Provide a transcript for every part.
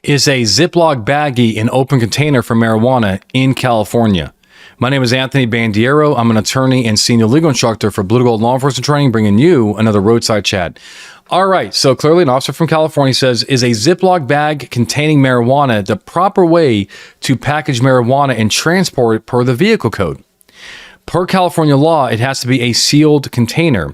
Is a Ziploc baggie an open container for marijuana in California? My name is Anthony Bandiero. I'm an attorney and senior legal instructor for Blue to Gold Law Enforcement Training, bringing you another roadside chat. All right, so clearly an officer from California says, is a Ziploc bag containing marijuana the proper way to package marijuana and transport it per the vehicle code? Per California law, it has to be a sealed container.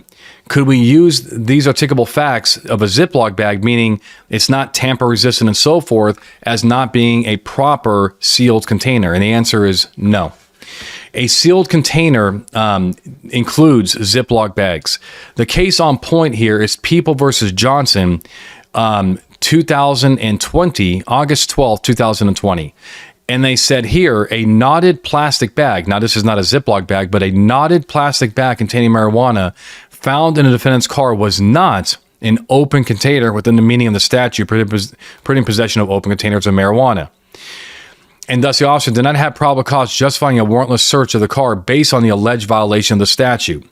Could we use these articulable facts of a Ziploc bag, meaning it's not tamper resistant and so forth, as not being a proper sealed container? And the answer is no. A sealed container includes Ziploc bags. The case on point here is People versus Johnson, 2020, August 12th, 2020. And they said here, a knotted plastic bag, now this is not a Ziploc bag, but a knotted plastic bag containing marijuana found in a defendant's car was not an open container within the meaning of the statute, putting possession of open containers of marijuana. And thus the officer did not have probable cause justifying a warrantless search of the car based on the alleged violation of the statute.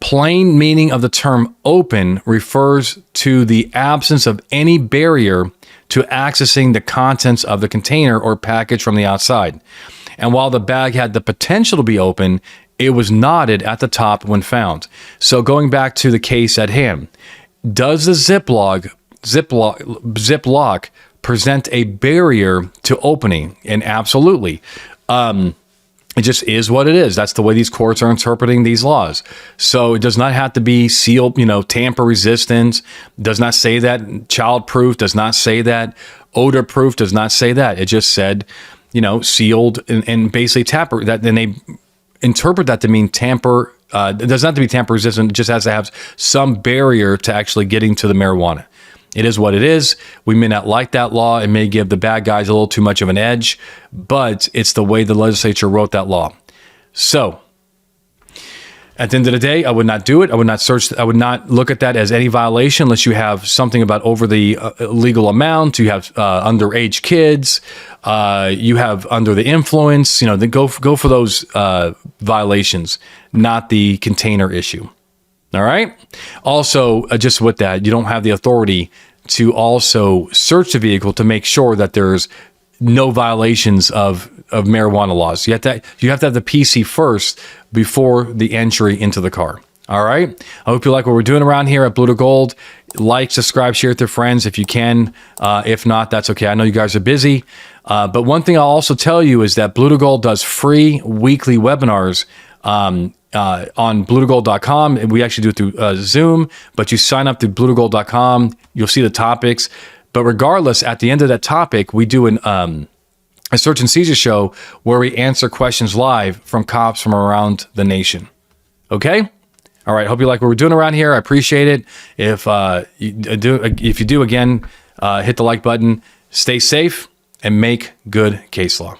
Plain meaning of the term open refers to the absence of any barrier to accessing the contents of the container or package from the outside. And while the bag had the potential to be open, it was knotted at the top when found. So going back to the case at hand, does the Ziploc present a barrier to opening? And absolutely. It just is what it is. That's the way these courts are interpreting these laws. So it does not have to be sealed, tamper resistant. Does not say that. Child proof does not say that. Odor proof does not say that. It just said, sealed and basically tamper. That then they interpret that to mean tamper. It does not have to be tamper resistant. It just has to have some barrier to actually getting to the marijuana. It is what it is. We may not like that law. It may give the bad guys a little too much of an edge, but it's the way the legislature wrote that law. So at the end of the day, I would not do it. I would not search. I would not look at that as any violation unless you have something about over the legal amount. You have underage kids. You have under the influence. Then go for those violations, not the container issue. All right. Also, just with that, you don't have the authority to also search the vehicle to make sure that there's no violations of marijuana laws. You have to have the PC first before the entry into the car. All right. I hope you like what we're doing around here at Blue to Gold. Like, subscribe, share with your friends if you can. If not, that's okay. I know you guys are busy. But one thing I'll also tell you is that Blue to Gold does free weekly webinars on bluetogold.com. We actually do it through Zoom, but you sign up through bluetogold.com. You'll see the topics. But regardless, at the end of that topic, we do a Search and Seizure show where we answer questions live from cops from around the nation. Okay? All right. Hope you like what we're doing around here. I appreciate it. If you do, again, hit the like button. Stay safe and make good case law.